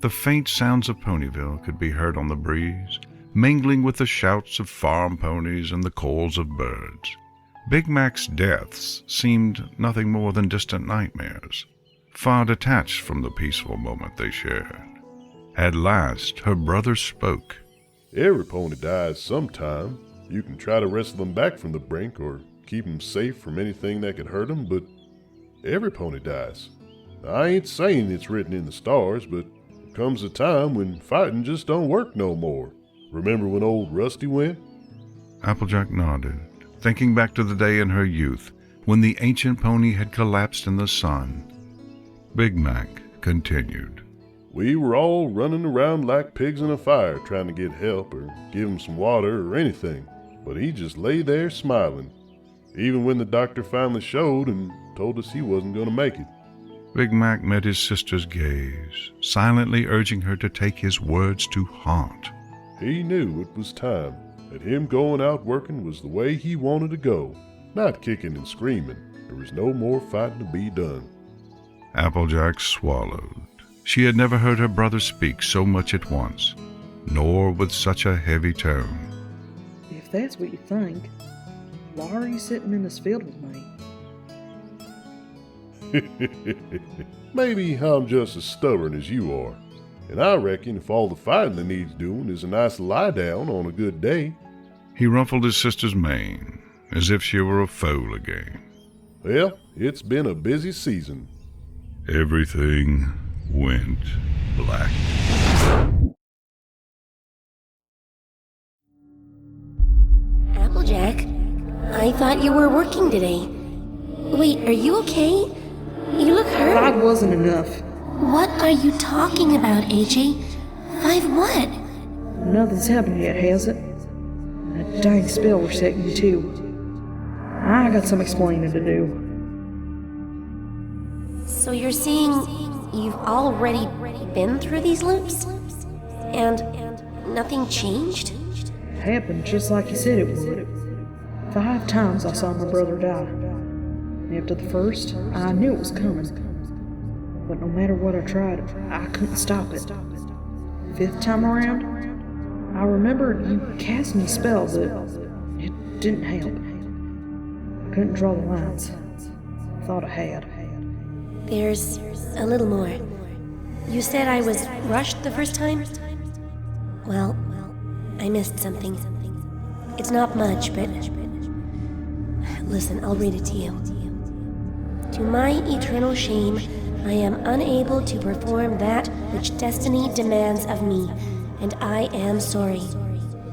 S1: The faint sounds of Ponyville could be heard on the breeze, mingling with the shouts of farm ponies and the calls of birds. Big Mac's deaths seemed nothing more than distant nightmares, far detached from the peaceful moment they shared. At last, her brother spoke.
S5: Every pony dies sometime. You can try to wrestle them back from the brink or keep them safe from anything that could hurt them, but every pony dies. I ain't saying it's written in the stars, but there comes a time when fighting just don't work no more. Remember when old Rusty went?
S1: Applejack nodded, thinking back to the day in her youth when the ancient pony had collapsed in the sun. Big Mac continued.
S5: We were all running around like pigs in a fire trying to get help or give him some water or anything, but he just lay there smiling, even when the doctor finally showed and told us he wasn't going to make it.
S1: Big Mac met his sister's gaze, silently urging her to take his words to heart.
S5: He knew it was time, that him going out working was the way he wanted to go, not kicking and screaming. There was no more fighting to be done.
S1: Applejack swallowed. She had never heard her brother speak so much at once, nor with such a heavy tone.
S2: If that's what you think, why are you sitting in this field with me?
S5: Maybe I'm just as stubborn as you are, and I reckon if all the fighting that needs doing is a nice lie down on a good day.
S1: He ruffled his sister's mane, as if she were a foal again.
S5: Well, it's been a busy season.
S1: Everything went black.
S6: Applejack, I thought you were working today. Wait, are you okay? You look hurt.
S2: 5 wasn't enough.
S6: What are you talking about, AJ? 5 what?
S2: Nothing's happened yet, has it? That dang spell we're setting you to. I got some explaining to do.
S6: So you're saying you've already been through these loops? And nothing changed?
S2: Happened just like you said it would. 5 times I saw my brother die. After the first, I knew it was coming. But no matter what I tried, I couldn't stop it. 5th time around, I remembered you cast me a spell, but it didn't help. I couldn't draw the lines. I thought I had.
S6: There's a little more. You said I was rushed the first time? Well, I missed something. It's not much, but... Listen, I'll read it to you. To my eternal shame, I am unable to perform that which destiny demands of me, and I am sorry.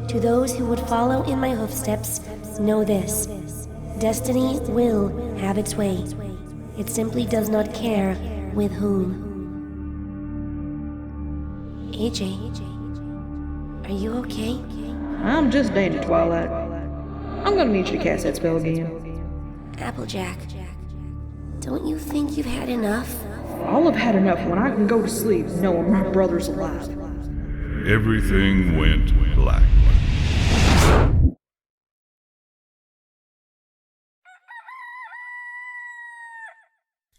S6: To those who would follow in my hoofsteps, know this. Destiny will have its way. It simply does not care with whom. AJ, are you okay?
S2: I'm just dandy, Twilight. I'm gonna need you to cast that spell again.
S6: Applejack, don't you think you've had enough?
S2: I'll have had enough when I can go to sleep knowing my brother's alive.
S1: Everything went black.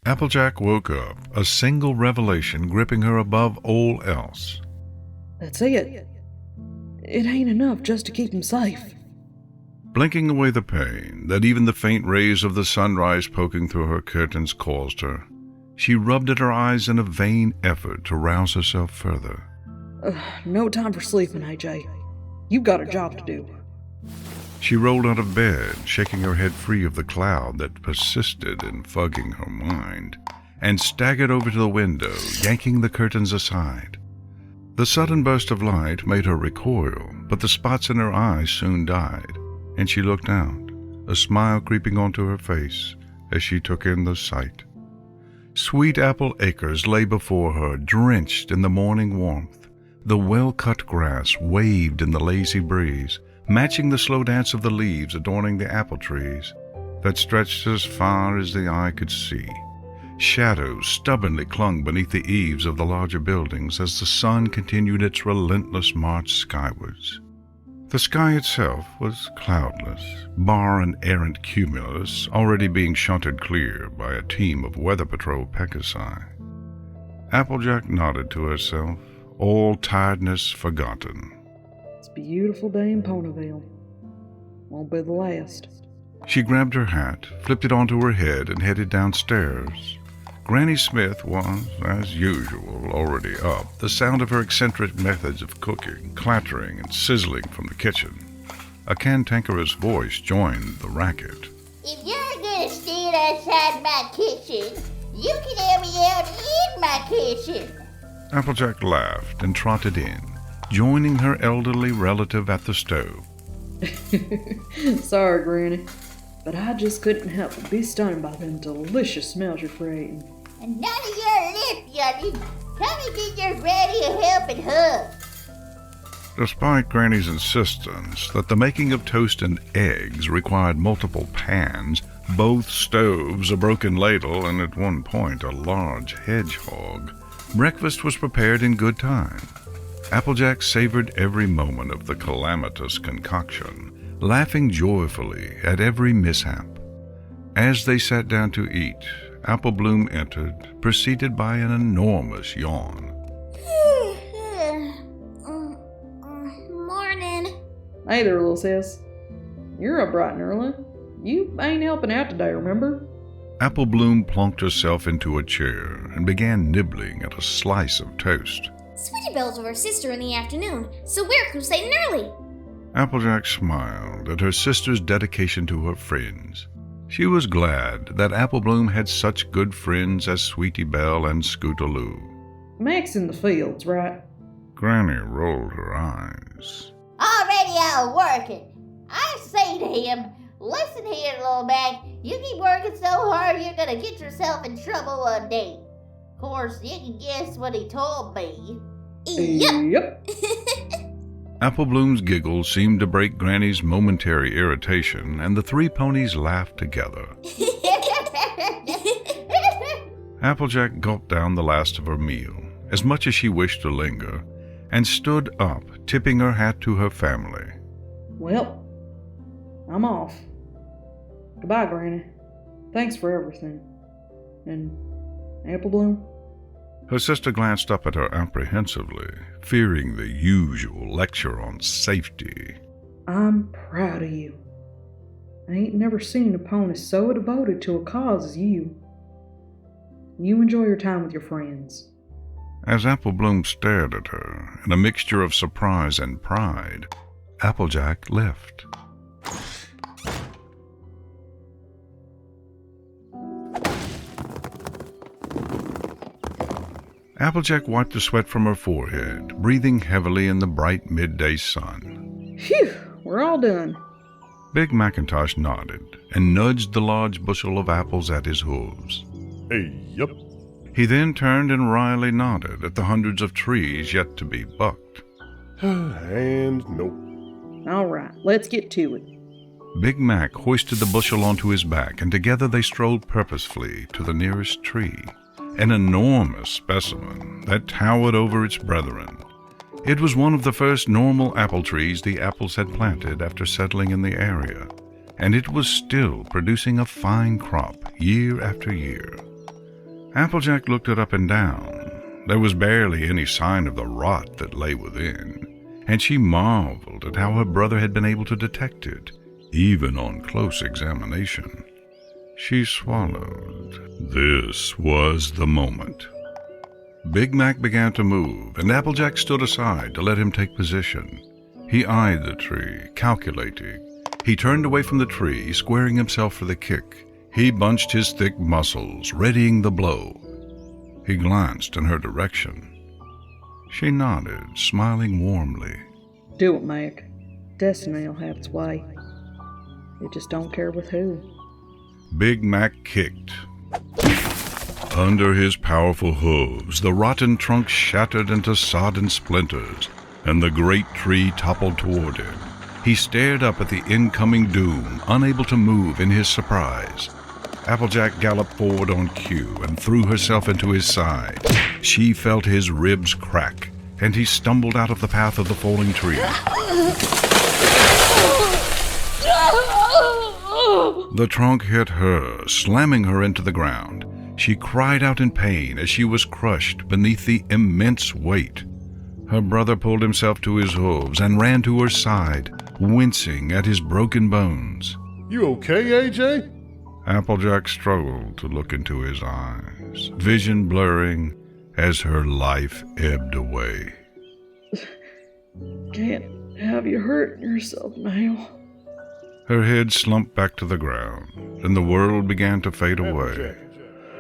S1: Applejack woke up, a single revelation gripping her above all else.
S2: That's it. It ain't enough just to keep him safe.
S1: Blinking away the pain that even the faint rays of the sunrise poking through her curtains caused her, she rubbed at her eyes in a vain effort to rouse herself further.
S2: No time for sleeping, AJ. You've got a job to do.
S1: She rolled out of bed, shaking her head free of the cloud that persisted in fogging her mind, and staggered over to the window, yanking the curtains aside. The sudden burst of light made her recoil, but the spots in her eyes soon died, and she looked out, a smile creeping onto her face as she took in the sight. Sweet apple acres lay before her, drenched in the morning warmth. The well-cut grass waved in the lazy breeze, matching the slow dance of the leaves adorning the apple trees that stretched as far as the eye could see. Shadows stubbornly clung beneath the eaves of the larger buildings as the sun continued its relentless march skywards. The sky itself was cloudless, bar an errant cumulus already being shunted clear by a team of Weather Patrol Pegasi. Applejack nodded to herself, all tiredness forgotten.
S2: It's a beautiful day in Ponyville. Won't be the last.
S1: She grabbed her hat, flipped it onto her head, and headed downstairs. Granny Smith was, as usual, already up, the sound of her eccentric methods of cooking, clattering and sizzling from the kitchen. A cantankerous voice joined the racket.
S3: If you're gonna stand outside my kitchen, you can have me out in my kitchen.
S1: Applejack laughed and trotted in, joining her elderly relative at the stove.
S2: Sorry, Granny, but I just couldn't help but be stunned by them delicious smells you're creating.
S3: And none of your lip, youngin'. Come and get your granny a helping hand.
S1: Despite Granny's insistence that the making of toast and eggs required multiple pans, both stoves, a broken ladle, and at one point a large hedgehog, breakfast was prepared in good time. Applejack savored every moment of the calamitous concoction, laughing joyfully at every mishap. As they sat down to eat, Apple Bloom entered, preceded by an enormous yawn.
S4: Morning.
S2: Hey there, little sis. You're up bright and early. You ain't helping out today, remember?
S1: Apple Bloom plunked herself into a chair and began nibbling at a slice of toast.
S4: Sweetie Belle's with her sister in the afternoon, so we're crusading early.
S1: Applejack smiled at her sister's dedication to her friends. She was glad that Apple Bloom had such good friends as Sweetie Belle and Scootaloo.
S2: Mac's in the fields, right?
S1: Granny rolled her eyes.
S3: Already out working. I say to him, listen here, little Mac. You keep working so hard, you're gonna get yourself in trouble one day. Of course, you can guess what he told me.
S2: Yep.
S1: Apple Bloom's giggle seemed to break Granny's momentary irritation, and the three ponies laughed together. Applejack gulped down the last of her meal, as much as she wished to linger, and stood up, tipping her hat to her family.
S2: Well, I'm off. Goodbye, Granny. Thanks for everything. And Apple Bloom?
S1: Her sister glanced up at her apprehensively, fearing the usual lecture on safety.
S2: I'm proud of you. I ain't never seen a pony so devoted to a cause as you. You enjoy your time with your friends.
S1: As Apple Bloom stared at her, in a mixture of surprise and pride, Applejack left. Applejack wiped the sweat from her forehead, breathing heavily in the bright midday sun.
S2: Phew, we're all done.
S1: Big Macintosh nodded and nudged the large bushel of apples at his hooves.
S5: Hey, yup.
S1: He then turned and wryly nodded at the hundreds of trees yet to be bucked.
S5: And nope.
S2: All right, let's get to it.
S1: Big Mac hoisted the bushel onto his back, and together they strolled purposefully to the nearest tree, an enormous specimen that towered over its brethren. It was one of the first normal apple trees the apples had planted after settling in the area, and it was still producing a fine crop year after year. Applejack looked it up and down. There was barely any sign of the rot that lay within, and she marveled at how her brother had been able to detect it, even on close examination. She swallowed. This was the moment. Big Mac began to move, and Applejack stood aside to let him take position. He eyed the tree, calculating. He turned away from the tree, squaring himself for the kick. He bunched his thick muscles, readying the blow. He glanced in her direction. She nodded, smiling warmly.
S2: Do it, Mac. Destiny will have its way. It just don't care with who.
S1: Big Mac kicked. Under his powerful hooves, the rotten trunk shattered into sodden splinters, and the great tree toppled toward him. He stared up at the incoming doom, unable to move in his surprise. Applejack galloped forward on cue and threw herself into his side. She felt his ribs crack, and he stumbled out of the path of the falling tree. The trunk hit her, slamming her into the ground. She cried out in pain as she was crushed beneath the immense weight. Her brother pulled himself to his hooves and ran to her side, wincing at his broken bones.
S5: You okay, AJ?
S1: Applejack struggled to look into his eyes, vision blurring as her life ebbed away.
S2: Can't have you hurting yourself now.
S1: Her head slumped back to the ground, and the world began to fade away.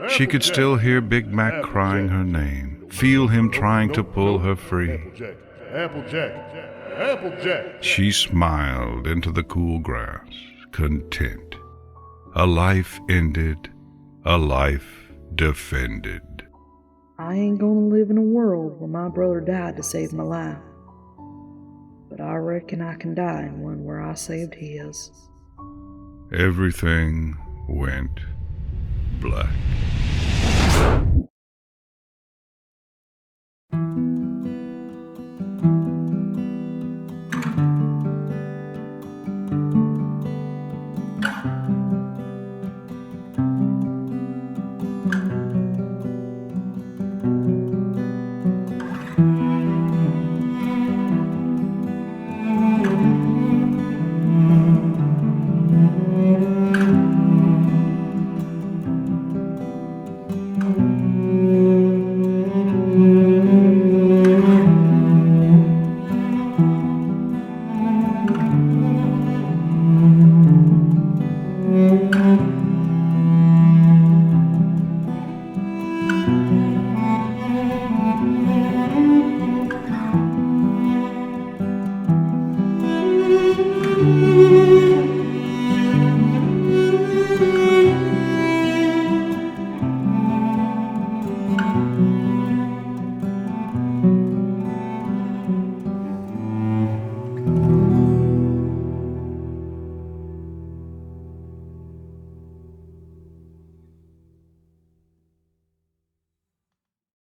S1: She could still hear Big Mac crying her name, feel him trying to pull her free.
S5: Applejack.
S1: She smiled into the cool grass, content. A life ended, a life defended.
S2: I ain't gonna live in a world where my brother died to save my life. But I reckon I can die in one where I saved his.
S1: Everything went black.